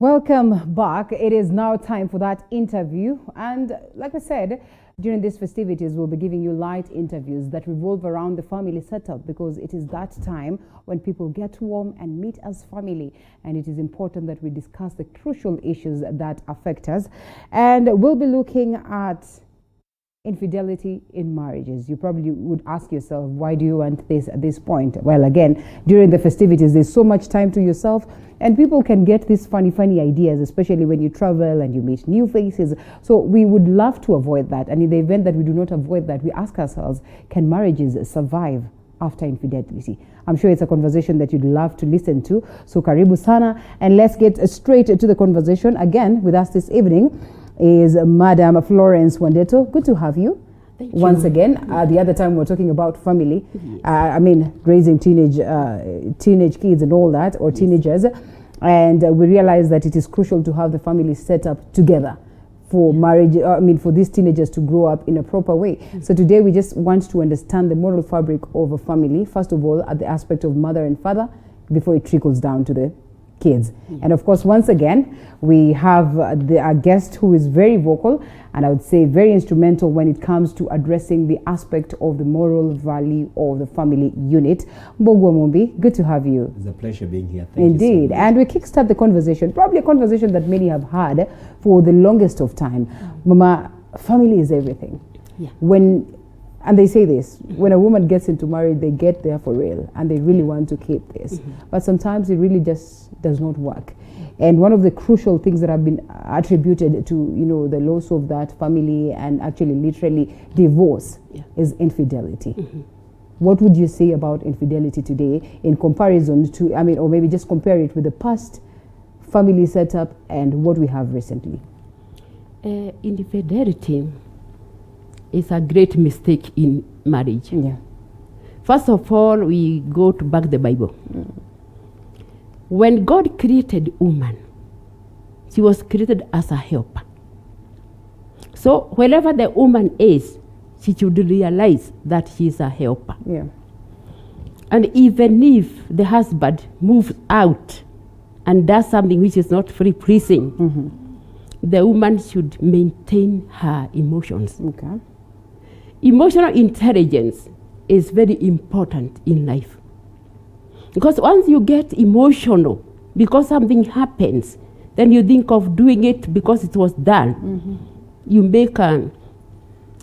Welcome back. It is now time for that interview. And like I said, during these festivities, we'll be giving you light interviews that revolve around the family setup, because it is that time when people get warm and meet as family. And it is important that we discuss the crucial issues that affect us. And we'll be looking at infidelity in marriages. You probably would ask yourself, why do you want this at this point? Well, again, during the festivities, there's so much time to yourself, and people can get these funny ideas, especially when you travel and you meet new faces. So we would love to avoid that. And in the event that we do not avoid that, we ask ourselves, can marriages survive after infidelity? I'm sure it's a conversation that you'd love to listen to. So karibu sana, and let's get straight to the conversation. Again, with us this evening is Madam Florence Wandeto. Good to have you. Thank you. Once again. The other time we were talking about family. Yes. Raising teenage kids and all that, or teenagers. And we realized that it is crucial to have the family set up together for marriage, for these teenagers to grow up in a proper way. So today we just want to understand the moral fabric of a family, first of all, at the aspect of mother and father, before it trickles down to the kids. And of course, once again, we have our guest who is very vocal, and I would say very instrumental when it comes to addressing the aspect of the moral value of the family unit. Mbogwa Mumbi, good to have you. It's a pleasure being here. Thank Indeed. you so much. And we kickstart the conversation, probably a conversation that many have had for the longest of time. Mama, family is everything. Yeah. And they say this, when a woman gets into marriage, they get there for real and they really want to keep this. But sometimes it really just does not work. And one of the crucial things that have been attributed to, the loss of that family and actually literally divorce is infidelity. What would you say about infidelity today in comparison to, or maybe just compare it with the past family setup and what we have recently? Infidelity is a great mistake in marriage. Yeah. First of all, we go to back the Bible. When God created woman, she was created as a helper. So wherever the woman is, she should realize that she is a helper. Yeah. And even if the husband moves out and does something which is not pleasing, the woman should maintain her emotions. Okay. Emotional intelligence is very important in life. Because once you get emotional because something happens, then you think of doing it because it was done. You make the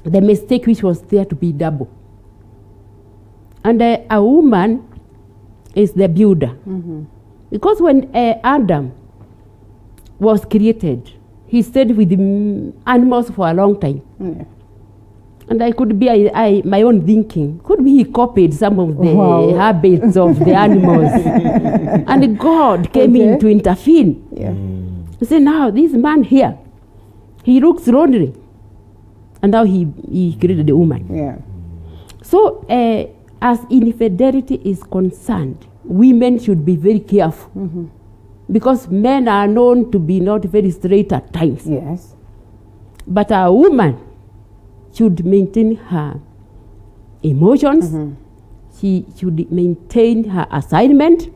mistake which was there to be double. And a woman is the builder. Because when Adam was created, he stayed with the animals for a long time. And I could be my own thinking. Could be he copied some of the habits of the animals. And God came in to intervene. He said, now this man here, he looks lonely. And now he created a woman. Yeah. So as infidelity is concerned, women should be very careful. Because men are known to be not very straight at times. Yes. But a woman should maintain her emotions. She should maintain her assignment,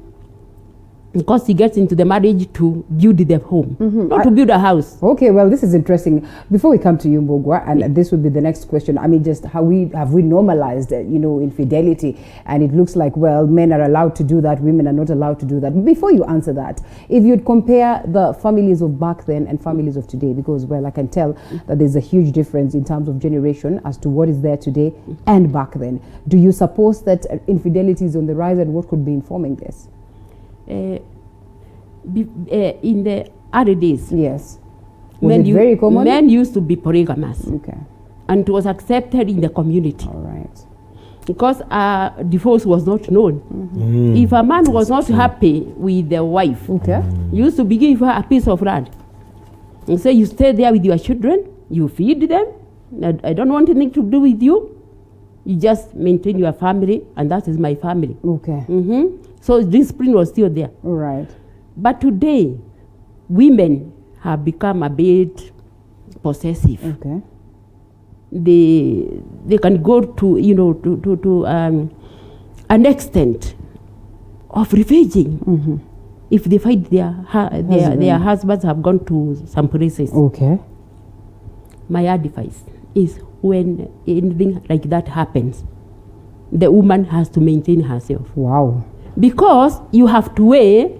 because she gets into the marriage to build the home, not to build a house. Okay, well, this is interesting. Before we come to you, Mbogwa, and this would be the next question. Just how we normalized, infidelity, and it looks like, well, men are allowed to do that, women are not allowed to do that. But before you answer that, if you'd compare the families of back then and families of today, because, well, I can tell that there's a huge difference in terms of generation as to what is there today and back then. Do you suppose that infidelity is on the rise, and what could be informing this? In the early days, yes, was it very common? Men used to be polygamous. Okay. And it was accepted in the community. All right. Because divorce was not known. If a man was not happy with the wife, he used to give her a piece of land and say, you stay there with your children, you feed them, I don't want anything to do with you. You just maintain your family, and that is my family. Okay. So discipline was still there. All right. But today, women have become a bit possessive. Okay. They can go to an extent of revenging. if they find their husbands have gone to some places. Okay. My advice is when anything like that happens, the woman has to maintain herself. Wow. Because you have to weigh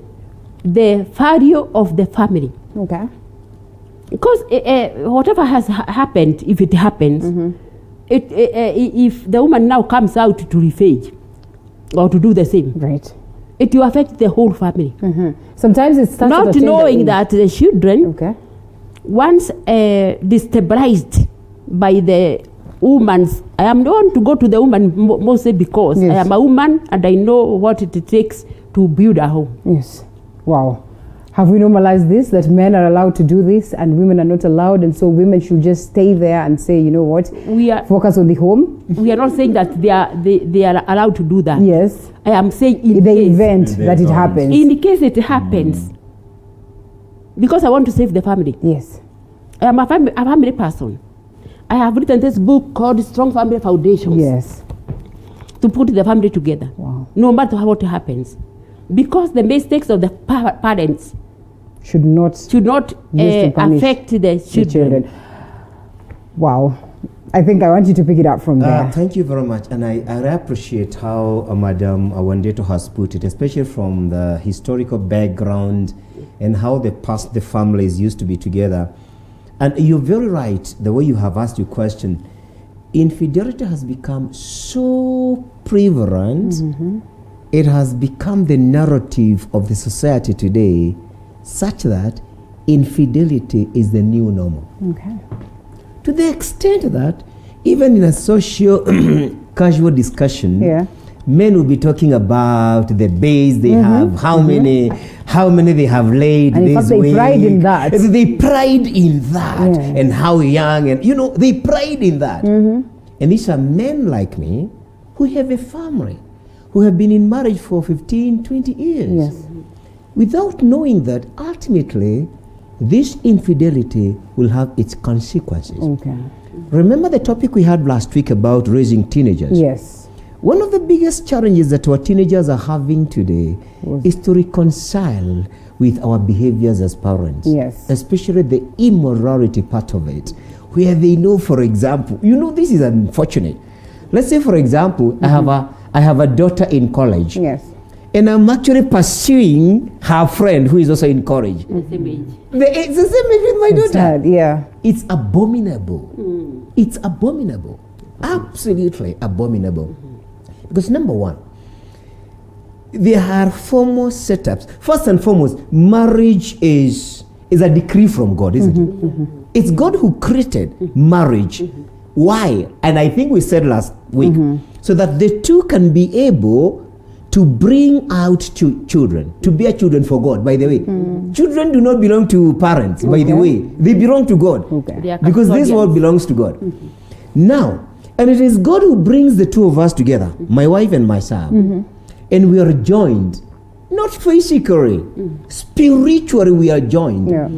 the value of the family. Okay. Because whatever has happened, if it happens, if the woman now comes out to refage or to do the same, Right. it will affect the whole family. Sometimes it starts Not at a tender knowing age. that the children, Okay. once destabilized by the woman's, I am the one to go to the woman mostly because Yes. I am a woman and I know what it takes to build a home. Yes. Wow. Have we normalized this, that men are allowed to do this and women are not allowed, and so women should just stay there and say, you know what, focus on the home? We are not saying that they are allowed to do that. Yes. I am saying In the event that it happens. in case it happens, because I want to save the family. Yes. I am a family person. I have written this book called Strong Family Foundations. Yes. To put the family together. Wow. No matter what happens. Because the mistakes of the parents Should not Used to punish affect the the children. Wow. I think I want you to pick it up from there. Thank you very much. And I appreciate how Madam Awandeto has put it, especially from the historical background and how the families used to be together. And you're very right, the way you have asked your question. Infidelity has become so prevalent. It has become the narrative of the society today, such that infidelity is the new normal. Okay. To the extent that even in a social casual discussion, men will be talking about the base they have, how many they have laid And in this fact, they week. pride in that. They pride in that, and how young, and they pride in that. And these are men like me who have a family, who have been in marriage for 15, 20 years. Yes. Without knowing that ultimately this infidelity will have its consequences. Okay. Remember the topic we had last week about raising teenagers? Yes. One of the biggest challenges that our teenagers are having today is to reconcile with our behaviors as parents. Yes. Especially the immorality part of it, where they know, for example, this is unfortunate. Let's say, for example, I have a daughter in college. Yes. And I'm actually pursuing her friend who is also in college. The same age. It's the same age with my daughter. Sad, yeah. It's abominable. It's abominable. Absolutely abominable. Because number one, there are formal setups. First and foremost, marriage is a decree from God, isn't it? It's God who created marriage. Why? And I think we said last week, so that the two can be able to bring out children, to bear children for God, by the way. Children do not belong to parents, by the way. They belong to God. Okay. Because this world belongs to God. Now, and it is God who brings the two of us together, my wife and myself. And we are joined, not physically, spiritually we are joined. Yeah.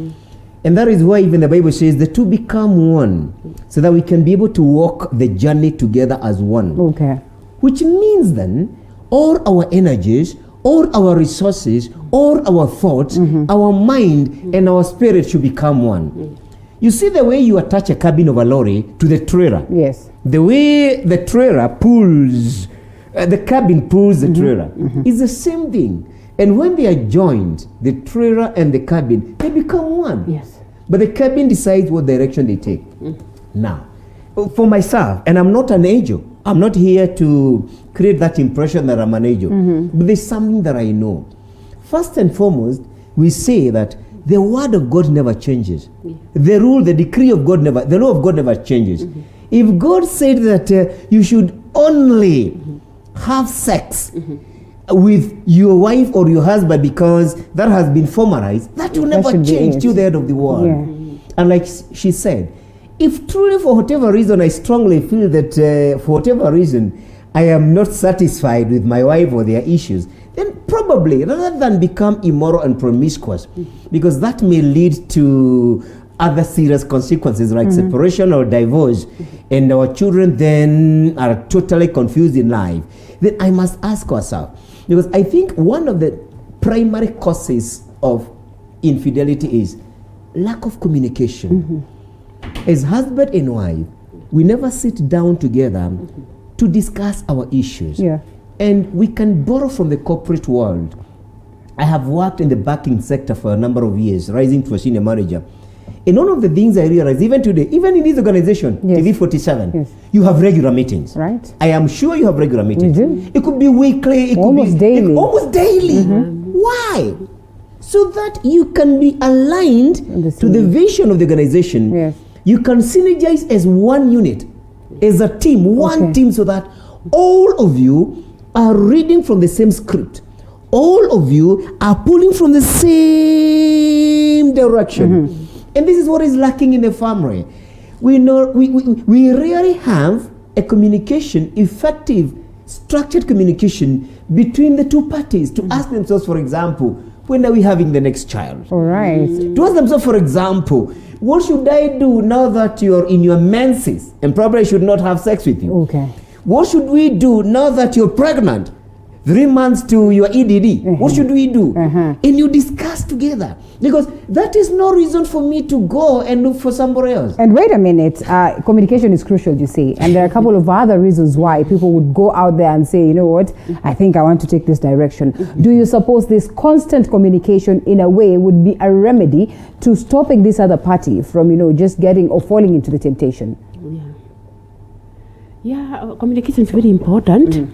And that is why even the Bible says the two become one, so that we can be able to walk the journey together as one. Okay. Which means then, all our energies, all our resources, all our thoughts, our mind and our spirit should become one. You see the way you attach a cabin of a lorry to the trailer. Yes. The way the trailer pulls, the cabin pulls the trailer. It's the same thing. And when they are joined, the trailer and the cabin, they become one. Yes. But the cabin decides what direction they take. Now, for myself, and I'm not an angel, I'm not here to create that impression that I'm an angel, but there's something that I know. First and foremost, we say that the word of God never changes. The rule, the decree of God never, the law of God never changes. If God said that you should only have sex with your wife or your husband because that has been formalized, that will never change till the end of the world. Yeah. And like she said, if truly for whatever reason I strongly feel that for whatever reason I am not satisfied with my wife or their issues, then probably rather than become immoral and promiscuous, because that may lead to other serious consequences like separation or divorce, and our children then are totally confused in life, then I must ask ourselves, because I think one of the primary causes of infidelity is lack of communication. As husband and wife, we never sit down together to discuss our issues. Yeah. And we can borrow from the corporate world. I have worked in the banking sector for a number of years, rising to a senior manager. And one of the things I realized, even today, even in this organization, Yes. TV47, Yes. you have regular meetings. Right. I am sure you have regular meetings. We do. It could be weekly. It Almost could be daily. almost daily. Why? So that you can be aligned to the vision of the organization. Yes. You can synergize as one unit, as a team, one Okay. team, so that all of you are reading from the same script. All of you are pulling from the same direction. And this is what is lacking in the family. We rarely have a communication, effective, structured communication between the two parties to ask themselves, for example, when are we having the next child? All right. To ask themselves, for example, what should I do now that you're in your menses and probably I should not have sex with you? Okay. What should we do now that you're pregnant? 3 months to your EDD. What should we do? And you discuss together. Because that is no reason for me to go and look for somebody else. And wait a minute, communication is crucial, you see. And there are a couple of other reasons why people would go out there and say, you know what, I think I want to take this direction. Do you suppose this constant communication in a way would be a remedy to stopping this other party from, just getting or falling into the temptation? Yeah, communication is very important.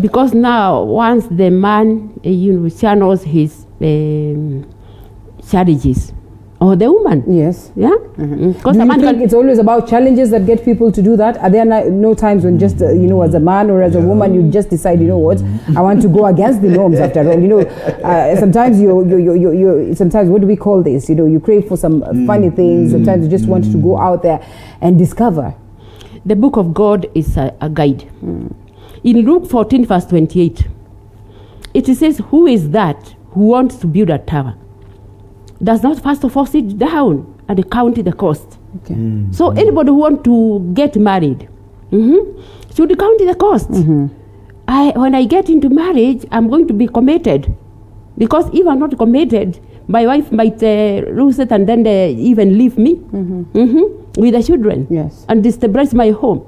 Because now, once the man, channels his challenges, or the woman, Yes. yeah, Do because the you man think can, it's always about challenges that get people to do that? Are there no times when just, as a man or as a woman, you just decide, you know what, I want to go against the norms after all. Sometimes sometimes what do we call this? You crave for some funny things. Sometimes you just want to go out there and discover. the book of God is a guide. In Luke 14 verse 28, it says, who is that who wants to build a tower? Does not first of all sit down and count the cost. Okay. So anybody who wants to get married should count the cost. When I get into marriage, I'm going to be committed. Because if I'm not committed, my wife might lose it and then even leave me with the children. Yes. And destabilize my home.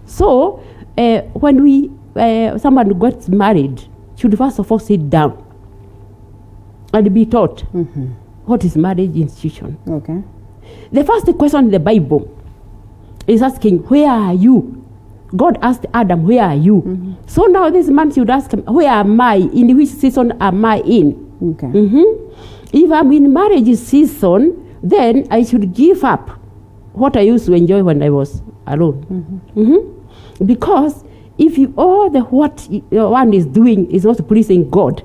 So when someone gets married, should first of all sit down and be taught what is marriage institution. Okay. The first question in the Bible is asking, where are you? God asked Adam, where are you? So now this man should ask him, where am I? In which season am I in? Okay. If I'm in marriage season, then I should give up what I used to enjoy when I was alone. Because if all what one is doing is not pleasing God,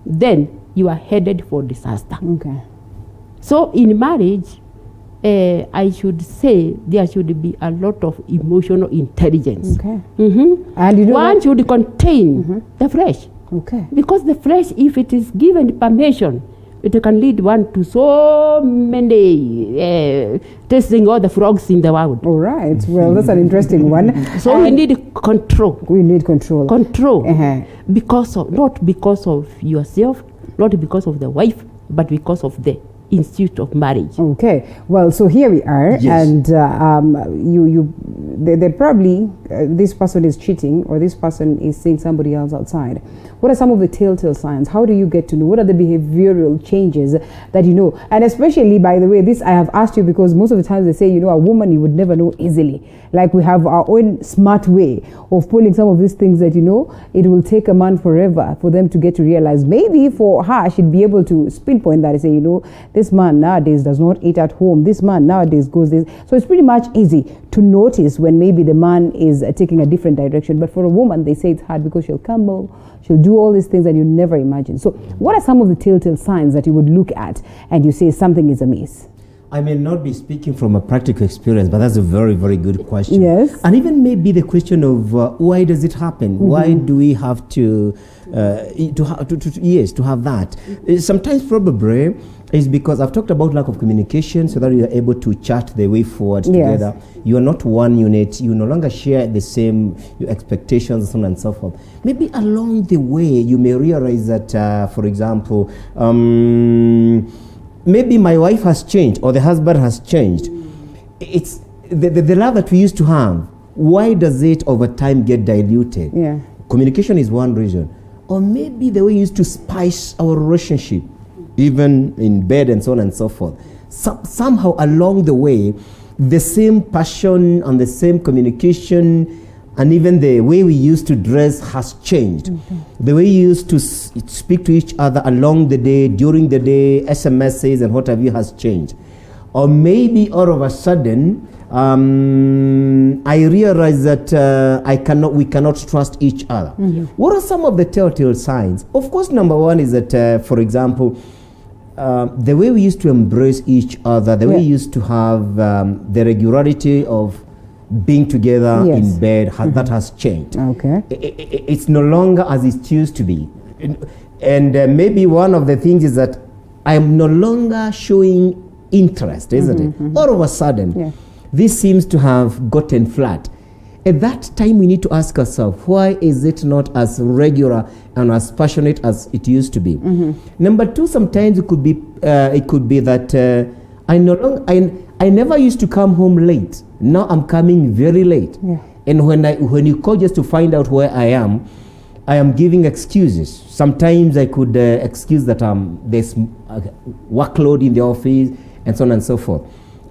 then you are headed for disaster. Okay. So in marriage, I should say there should be a lot of emotional intelligence. Okay. And one should contain the flesh. Okay. Because the flesh, if it is given permission, it can lead one to so many tasting all the frogs in the world. All right. Well, that's an interesting one. So we need control. We need control. Control. Uh-huh. Not because of yourself, not because of the wife, but because of the institute of marriage. Okay. Well, so here we are, Yes. and they probably this person is cheating, or this person is seeing somebody else outside. What are some of the telltale signs? How do you get to know? What are the behavioral changes that you know? And especially, by the way, this I have asked you because most of the times they say, a woman you would never know easily. Like we have our own smart way of pulling some of these things that it will take a man forever for them to get to realize. Maybe for her, she'd be able to pinpoint that and say, this man nowadays does not eat at home. This man nowadays goes this. So it's pretty much easy to notice when maybe the man is taking a different direction. But for a woman, they say it's hard because she'll come home, she'll do all these things that you never imagine. So what are some of the telltale signs that you would look at and you say something is amiss? I may not be speaking from a practical experience, but that's a very, very good question. Yes. And even maybe the question of why does it happen? Why do we have to have that? Sometimes probably is because I've talked about lack of communication, so that you are able to chart the way forward together. You are not one unit. You no longer share the same your expectations, so on and so forth. Maybe along the way, you may realize that, for example, maybe my wife has changed or the husband has changed. It's the love that we used to have. Why does it over time get diluted? Yeah. Communication is one reason. Or maybe the way we used to spice our relationship, even in bed and so on and so forth. Somehow along the way, the same passion and the same communication and even the way we used to dress has changed. The way we used to speak to each other along the day, during the day, SMSs and what have you has changed. Or maybe all of a sudden, I realize that we cannot trust each other. What are some of the telltale signs? Of course, number one is that, for example, the way we used to embrace each other, the way we used to have the regularity of being together in bed, that has changed. Okay. It's no longer as it used to be. And maybe one of the things is that I am no longer showing interest, isn't it? All of a sudden, this seems to have gotten flat. At that time, we need to ask ourselves, why is it not as regular and as passionate as it used to be? Number two, sometimes it could be that I never used to come home late. Now I'm coming very late. And when you call just to find out where I am giving excuses. Sometimes I could excuse that there's workload in the office and so on and so forth.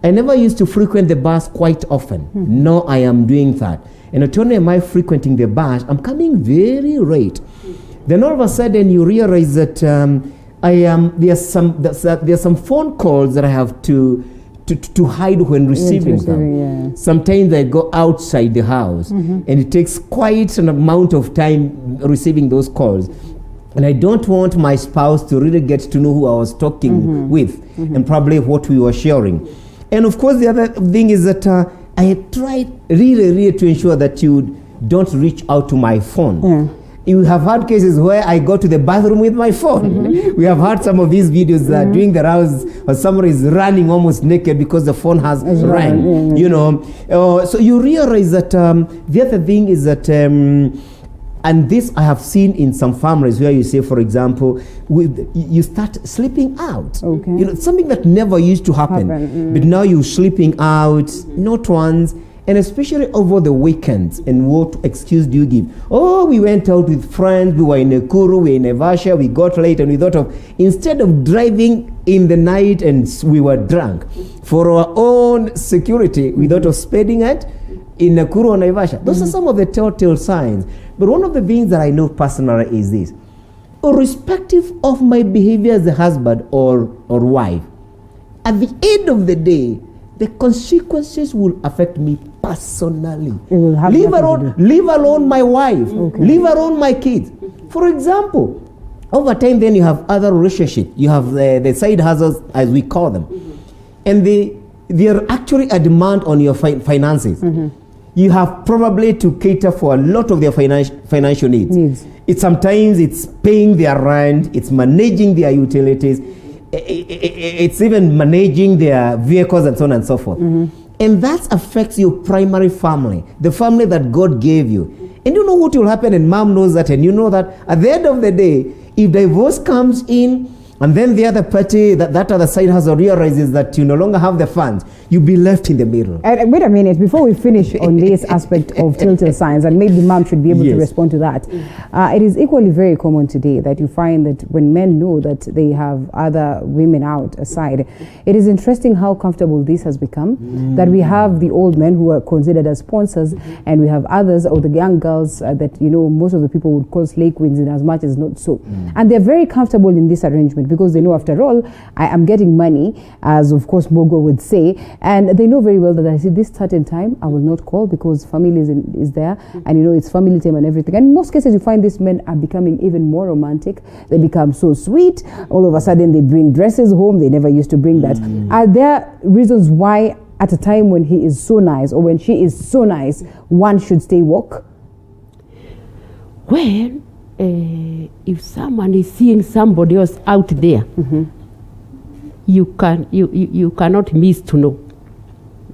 I never used to frequent the bus quite often. Now I am doing that. And not only am I frequenting the bus, I'm coming very late. Then all of a sudden you realize that there's some phone calls that I have to hide when receiving them. Sometimes I go outside the house and it takes quite an amount of time receiving those calls. And I don't want my spouse to really get to know who I was talking with and probably what we were sharing. And of course, the other thing is that I had tried really to ensure that you don't reach out to my phone. You have had cases where I go to the bathroom with my phone. We have had some of these videos doing the rounds, or someone is running almost naked because the phone has rang. You know, so you realize that the other thing is that. And this I have seen in some families where you say, for example, you start sleeping out. You know, something that never used to happen. But now you're sleeping out, not once, and especially over the weekends. And what excuse do you give? Oh, we went out with friends, we were in Nakuru, we were in Naivasha, we got late, and we thought of, instead of driving in the night and we were drunk, for our own security, we thought of spending it in Nakuru or Naivasha. Those are some of the telltale signs. But one of the things that I know personally is this. Irrespective of my behavior as a husband or wife, at the end of the day, the consequences will affect me personally. Leave alone my wife. Leave alone my kids. For example, over time then you have other relationships. You have the side hustles, as we call them. And they are actually a demand on your finances. You have probably to cater for a lot of their financial needs. Sometimes it's paying their rent, it's managing their utilities, it's even managing their vehicles and so on and so forth. And that affects your primary family, the family that God gave you. And you know what will happen, and mom knows that, and you know that at the end of the day, if divorce comes in, and then the other party, that other side hustle realizes that you no longer have the funds, you'll be left in the middle. Wait a minute, before we finish on this aspect of telltale signs, and maybe mom should be able to respond to that. It is equally very common today that you find that when men know that they have other women out aside, it is interesting how comfortable this has become, that we have the old men who are considered as sponsors, and we have others, or the young girls that, you know, most of the people would call slay queens in as much as not so. And they're very comfortable in this arrangement because they know, after all, I am getting money, as of course Mogo would say, and they know very well that I see this certain time I will not call because family is there, and you know it's family time and everything. And in most cases you find these men are becoming even more romantic. They become so sweet. All of a sudden they bring dresses home. They never used to bring that. Are there reasons why at a time when he is so nice or when she is so nice, one should stay woke? Well, if someone is seeing somebody else out there, you cannot miss to know.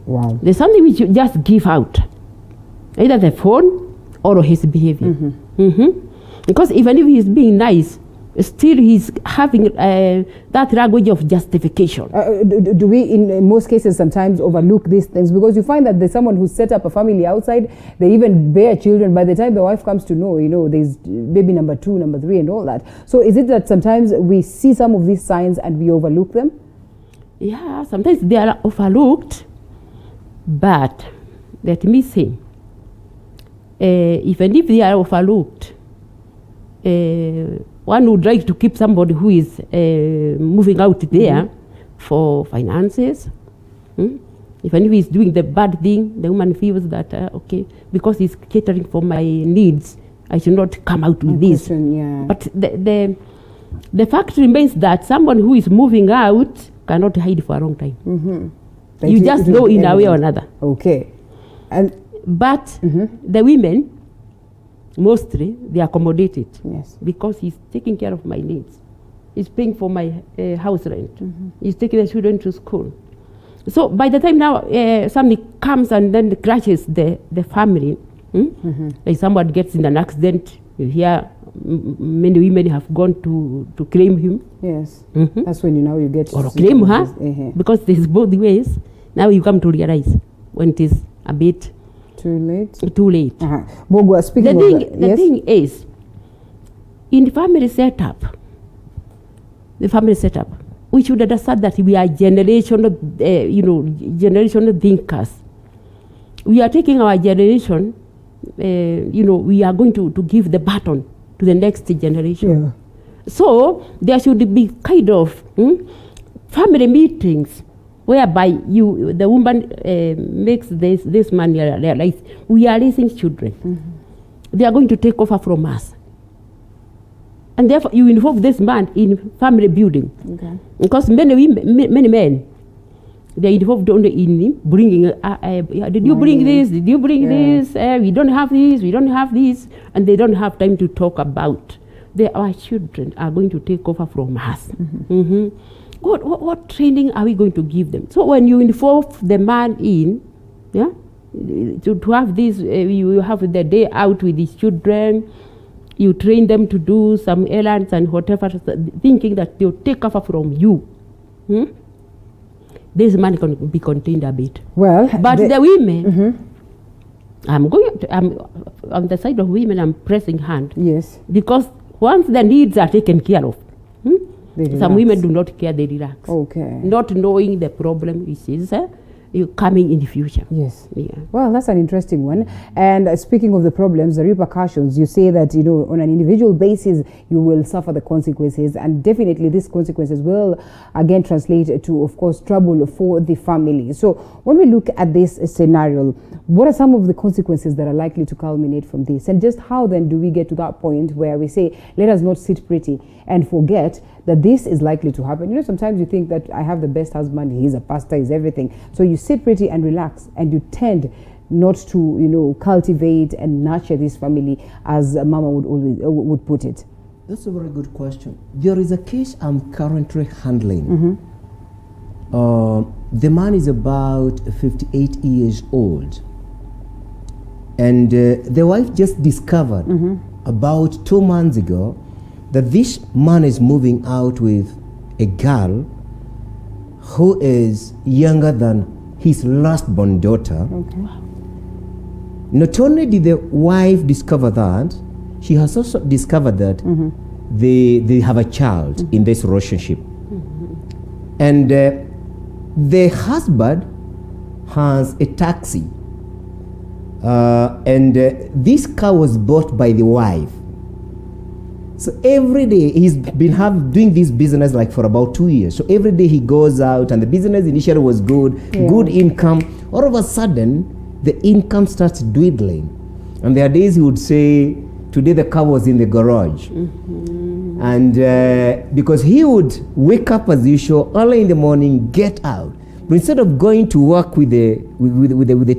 Wow. There's something which you just give out, either the phone or his behavior. Because even if he's being nice, still he's having that language of justification. Do we, in most cases, sometimes overlook these things? Because you find that there's someone who set up a family outside, they even bear children. By the time the wife comes to know, there's baby number 2, number 3, and all that. So is it that sometimes we see some of these signs and we overlook them? Yeah, sometimes they are overlooked, but let me say, even if they are overlooked, one would like to keep somebody who is moving out there for finances. Even if he's doing the bad thing, the woman feels that, okay, because he's catering for my needs, I should not come out with this. Yeah. But the fact remains that someone who is moving out cannot hide for a long time. You just know in a way or another. Okay. But the women, mostly, they accommodate it. Yes. Because he's taking care of my needs. He's paying for my house rent. He's taking the children to school. So by the time now somebody comes and then crashes the family, like someone gets in an accident, you hear many women have gone to claim him. Yes. That's when you get or claim her, because there's both ways. Now you come to realize when it is a bit too late. Bogwa, speaking the thing is, in the family setup, we should understand that we are generational thinkers. We are taking our generation, we are going to give the baton to the next generation. Yeah. So there should be kind of family meetings whereby the woman makes this man realize we are raising children. They are going to take over from us. And therefore you involve this man in family building. Okay. Because many men, they are involved only in bringing, did you bring this? Did you bring this? We don't have this, we don't have this. And they don't have time to talk about our children are going to take over from us. What training are we going to give them? So when you involve the man in, to have this, you have the day out with his children, you train them to do some errands and whatever, thinking that they'll take over from you. This man can be contained a bit. Well, but the women, I'm on the side of women, I'm pressing hand. Yes. Because once the needs are taken care of, some women do not care, they relax. Okay. Not knowing the problem which is coming in the future. Yes. Yeah. Well, that's an interesting one. And speaking of the problems, the repercussions, you say that, on an individual basis, you will suffer the consequences. And definitely these consequences will, again, translate to, of course, trouble for the family. So when we look at this scenario, what are some of the consequences that are likely to culminate from this? And just how then do we get to that point where we say, let us not sit pretty and forget that this is likely to happen? Sometimes you think that I have the best husband, he's a pastor, he's everything. So you sit pretty and relax, and you tend not to, cultivate and nurture this family, as Mama would put it. That's a very good question. There is a case I'm currently handling. The man is about 58 years old. And the wife just discovered about 2 months ago that this man is moving out with a girl who is younger than his last-born daughter. Okay. Not only did the wife discover that, she has also discovered that they have a child in this relationship. And the husband has a taxi. And this car was bought by the wife. So every day he's been doing this business like for about 2 years. So every day he goes out, and the business initially was good, good income. All of a sudden, the income starts dwindling. And there are days he would say, today the car was in the garage. And because he would wake up as usual, early in the morning, get out. But instead of going to work with the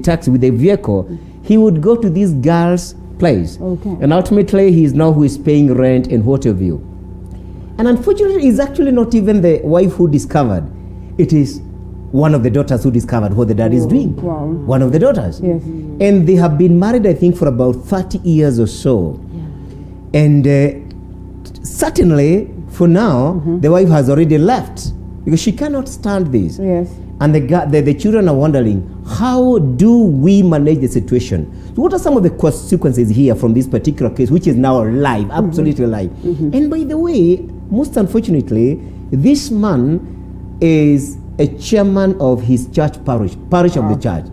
taxi, with the vehicle, he would go to this girl's place. Okay. And ultimately, he is now who is paying rent and what have you. And unfortunately, it's actually not even the wife who discovered. it is one of the daughters who discovered what the dad is doing. Wow. One of the daughters. Yes. And they have been married, I think, for about 30 years or so. Yeah. And certainly, for now, the wife has already left because she cannot stand this. Yes. And the children are wondering, how do we manage the situation? So what are some of the consequences here from this particular case, which is now live, absolutely live? And by the way, most unfortunately, this man is a chairman of his church parish of the church.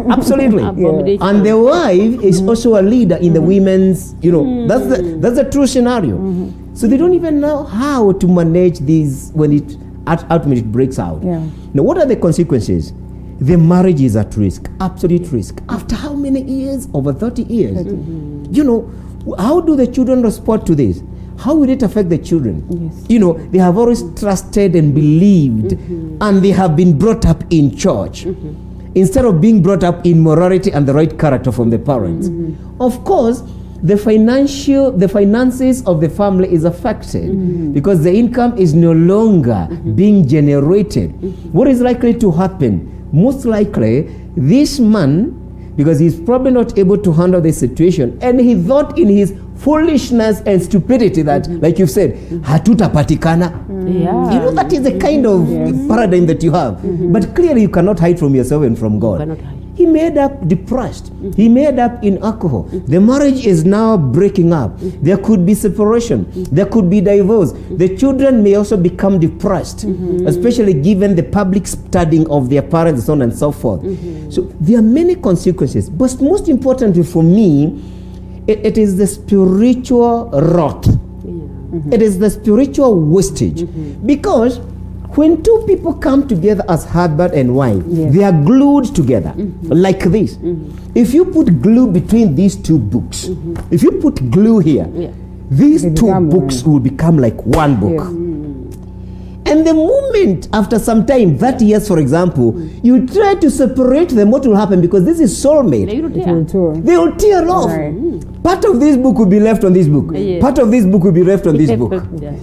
Absolutely. Abomination. And the wife is also a leader in the women's, that's the true scenario. So they don't even know how to manage this when it ultimately breaks out. Yeah. Now, what are the consequences? The marriage is at risk, absolute risk. After how many years? Over 30 years. How do the children respond to this? How will it affect the children? Yes. They have always trusted and believed, and they have been brought up in church instead of being brought up in morality and the right character from the parents. Of course, the finances of the family is affected because the income is no longer being generated. What is likely to happen? Most likely, this man, because he's probably not able to handle this situation, and he thought in his foolishness and stupidity that, like you've said, hatutapatikana. Yeah. That is the kind of paradigm that you have. But clearly you cannot hide from yourself and from God. Cannot hide. He made up depressed. He made up in alcohol. The marriage is now breaking up. There could be separation. There could be divorce. The children may also become depressed, especially given the public studying of their parents, so on and so forth. So there are many consequences. But most importantly for me, it is the spiritual rot. It is the spiritual wastage. Because when two people come together as husband and wife, they are glued together like this. If you put glue between these two books, if you put glue here, these two books will become like one book. And the moment after some time, 30 years for example, you try to separate them, what will happen? Because this is soulmate. They will tear off. Right. Part of this book will be left on this book. Part of this book will be left on this book.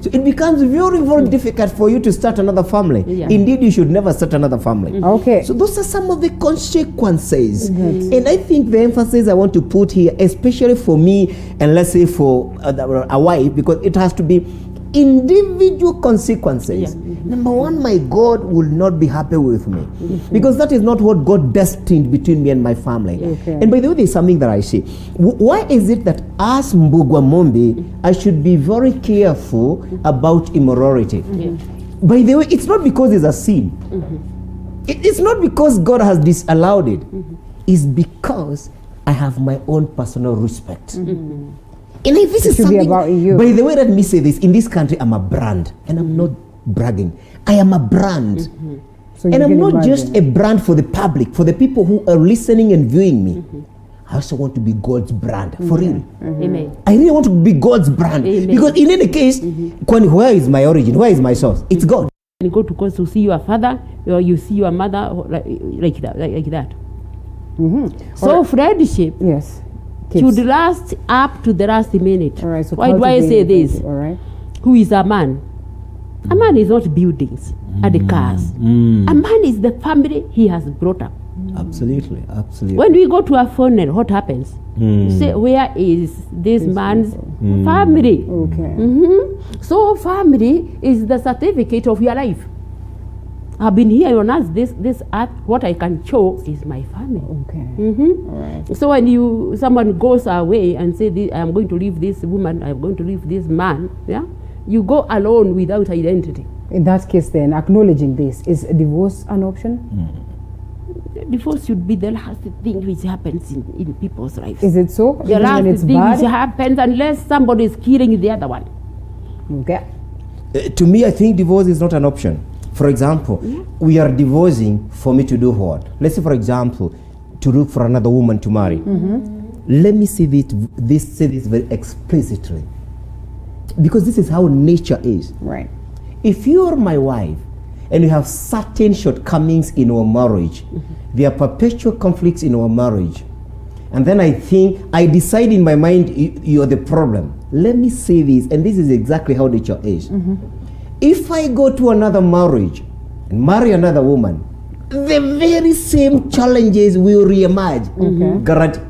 So it becomes very, very difficult for you to start another family. Indeed, you should never start another family. Okay. So those are some of the consequences. And I think the emphasis I want to put here, especially for me and let's say for a wife, because it has to be individual consequences. Number one, my God will not be happy with me because that is not what God destined between me and my family. And by the way, there's something that I see. Why is it that as Mbugwa Mombi, I should be very careful about immorality? By the way, it's not because it's a sin. It's not because God has disallowed it. It's because I have my own personal respect. And if this is something about you. By the way, let me say this. In this country, I'm a brand. And I'm not bragging. I am a brand. So and I'm not just a brand for the public, for the people who are listening and viewing me. I also want to be God's brand, for real. Amen. I really want to be God's brand. Amen. Because in any case, where is my origin? Where is my source? It's God. You go to court to see your father, or you see your mother, like that. So friendship should last up to the last minute. All right, so why do I say this? All right. Who is a man? A man is not buildings and cars. A man is the family he has brought up. Absolutely. When we go to a funeral, what happens? You say, where is this man's family? Okay. So family is the certificate of your life. I've been here on earth, this earth, what I can show is my family. Okay. All right. So when someone goes away and say, I'm going to leave this woman, I'm going to leave this man, you go alone without identity. In that case then, acknowledging this, is divorce an option? Divorce should be the last thing which happens in people's lives. Is it so? The Even last when it's thing bad? which happens unless somebody is killing the other one. Okay. To me, I think divorce is not an option. For example, we are divorcing for me to do what? Let's say, for example, to look for another woman to marry. Let me say this very explicitly. Because this is how nature is. Right. If you are my wife and you have certain shortcomings in our marriage, there are perpetual conflicts in our marriage, and then I decide in my mind you're the problem. Let me say this, and this is exactly how nature is. If I go to another marriage and marry another woman, the very same challenges will reemerge. Guarantee.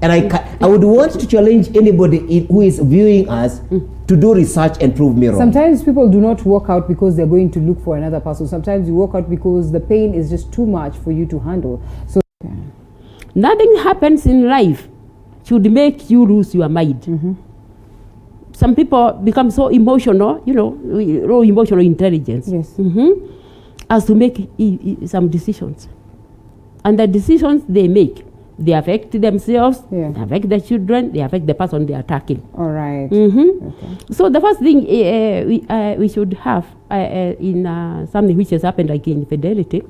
And I would want to challenge anybody who is viewing us to do research and prove me wrong. Sometimes people do not walk out because they're going to look for another person. Sometimes you walk out because the pain is just too much for you to handle. So nothing happens in life should make you lose your mind. Some people become so emotional, low emotional intelligence. Yes. As to make some decisions. And the decisions they make, they affect themselves, they affect the children, they affect the person they are attacking. All right. Okay. So the first thing we should have in something which has happened like infidelity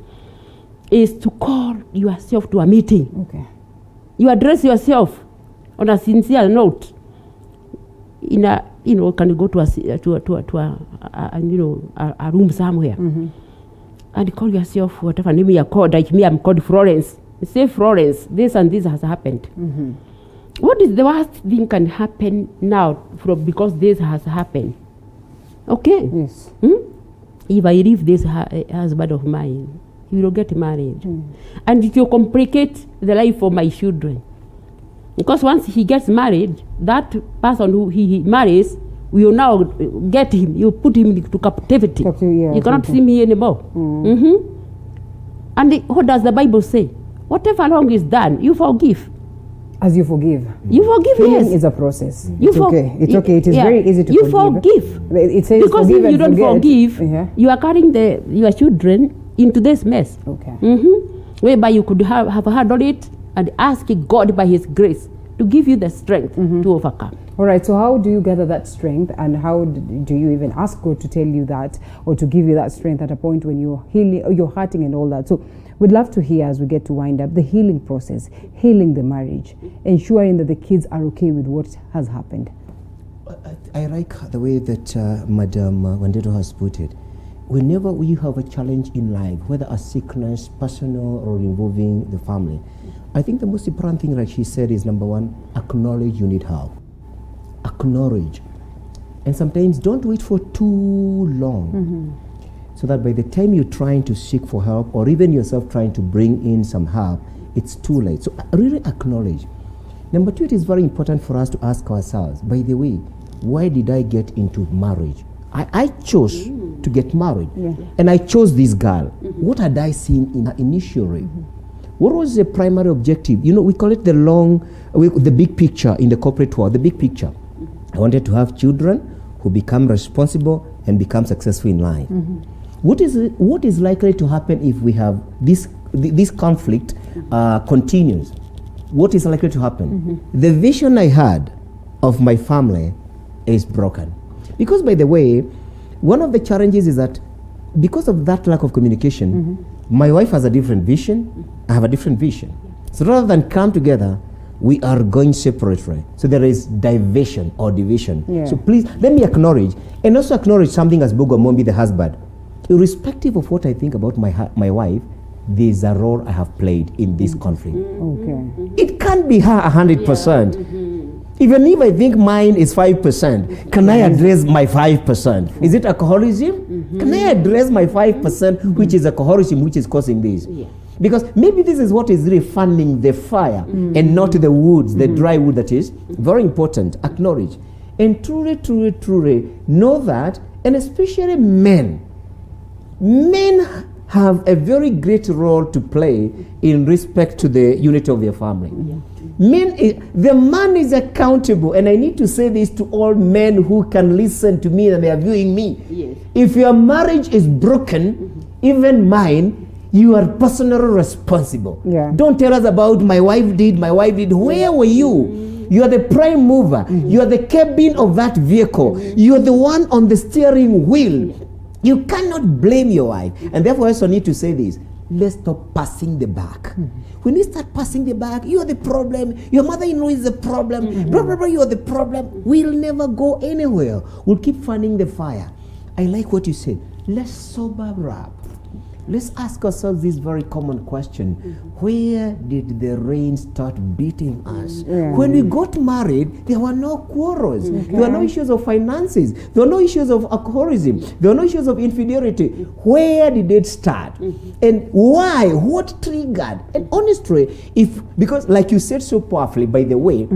is to call yourself to a meeting. Okay. You address yourself on a sincere note. In a, can you go to a room somewhere and call yourself whatever name you are called. Like me, I'm called Florence. Say, Florence, this and this has happened. What is the worst thing can happen now because this has happened? Okay. Yes. If I leave this husband of mine, he will get married. And it will complicate the life for my children. Because once he gets married, that person who he marries will now get him, you put him to captivity. You cannot see me anymore. And what does the Bible say? Whatever wrong is done, you forgive. As you forgive. You forgive, Healing yes. is a process. You It's okay. It's okay. It is very easy to you forgive. It says because forgive if you and don't forget. forgive, you are carrying your children into this mess. Okay. Whereby you could have handled it and ask God by His grace to give you the strength to overcome. All right. So how do you gather that strength, and how do you even ask God to tell you that or to give you that strength at a point when you're healing, or you're hurting and all that? So we'd love to hear, as we get to wind up, the healing process, healing the marriage, ensuring that the kids are okay with what has happened. I like the way that Madam Wandeto has put it. Whenever we have a challenge in life, whether a sickness, personal or involving the family, I think the most important thing, like she said, is number one, acknowledge you need help. Acknowledge. And sometimes don't wait for too long. So that by the time you're trying to seek for help, or even yourself trying to bring in some help, it's too late. So really acknowledge. Number two, it is very important for us to ask ourselves, by the way, why did I get into marriage? I chose to get married. And I chose this girl. What had I seen in her initially? What was the primary objective? We call it the big picture in the corporate world, the big picture. I wanted to have children who become responsible and become successful in life. What is likely to happen if we have this conflict continues? What is likely to happen? The vision I had of my family is broken. Because, by the way, one of the challenges is that because of that lack of communication, my wife has a different vision, I have a different vision. So rather than come together, we are going separately. So there is diversion or division. So please, let me acknowledge, and also acknowledge something as Bogomombi, the husband. Irrespective of what I think about my wife, there's a role I have played in this conflict. It can't be her 100%. Even if I think mine is 5%, can I address my 5%? Is it alcoholism? Can I address my 5%, which is alcoholism, which is causing this? Because maybe this is what is really fanning the fire and not the woods, the dry wood that is. Very important. Acknowledge. And truly, truly, truly know that, and especially men have a very great role to play in respect to the unity of their family. The man is accountable, and I need to say this to all men who can listen to me and they are viewing me. If your marriage is broken, even mine, you are personally responsible. Don't tell us about my wife did. Where were you? You are the prime mover. You are the cabin of that vehicle. You are the one on the steering wheel. You cannot blame your wife. And therefore, I also need to say this. Let's stop passing the buck. When you start passing the buck, you are the problem. Your mother-in-law is the problem. Blah, blah, blah, you are the problem. We'll never go anywhere. We'll keep fanning the fire. I like what you said. Let's sober up. let's ask ourselves this very common question. Where did the rain start beating us? When we got married, there were no quarrels. There were no issues of finances. There were no issues of alcoholism. There were no issues of infidelity. Where did it start? And why? What triggered? And honestly, because like you said so powerfully, by the way,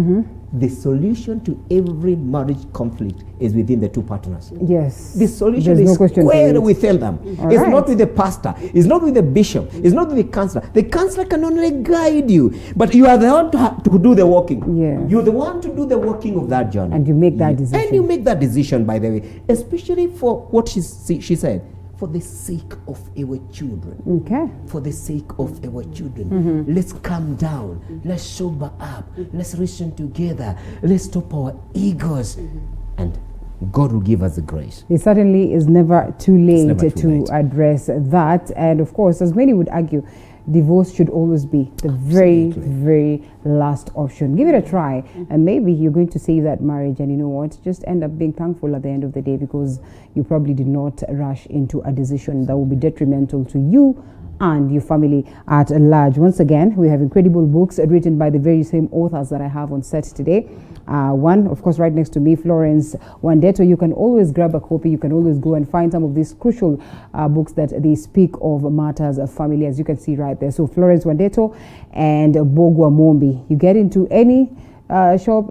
the solution to every marriage conflict is within the two partners. Yes. The solution There's is no square within them. All It's right. not with the pastor. It's not with the bishop. It's not with the counselor. The counselor can only guide you, but you are the one to do the walking. Yeah. You're the one to do the walking of that journey. And you make that decision. And you make that decision, by the way, especially for what she said, for the sake of our children. Okay. For the sake of our children. Let's calm down. Let's sober up. Let's reason together. Let's stop our egos. And God will give us the grace. It certainly is never too late never too to late. address that. And of course, as many would argue, divorce should always be the very, very last option. Give it a try, and maybe you're going to save that marriage. And you know what? Just end up being thankful at the end of the day, because you probably did not rush into a decision that will be detrimental to you and your family at large. Once again, we have incredible books written by the very same authors that I have on set today. One, of course, right next to me, Florence Wandeto. You can always grab a copy. You can always go and find some of these crucial books that they speak of matters of family, as you can see right there. So Florence Wandeto and Bogwa Mombi. You get into any shop,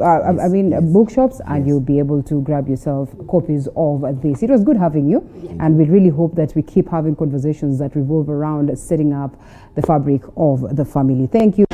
bookshops, and you'll be able to grab yourself copies of this. It was good having you, and we really hope that we keep having conversations that revolve around setting up the fabric of the family. Thank you.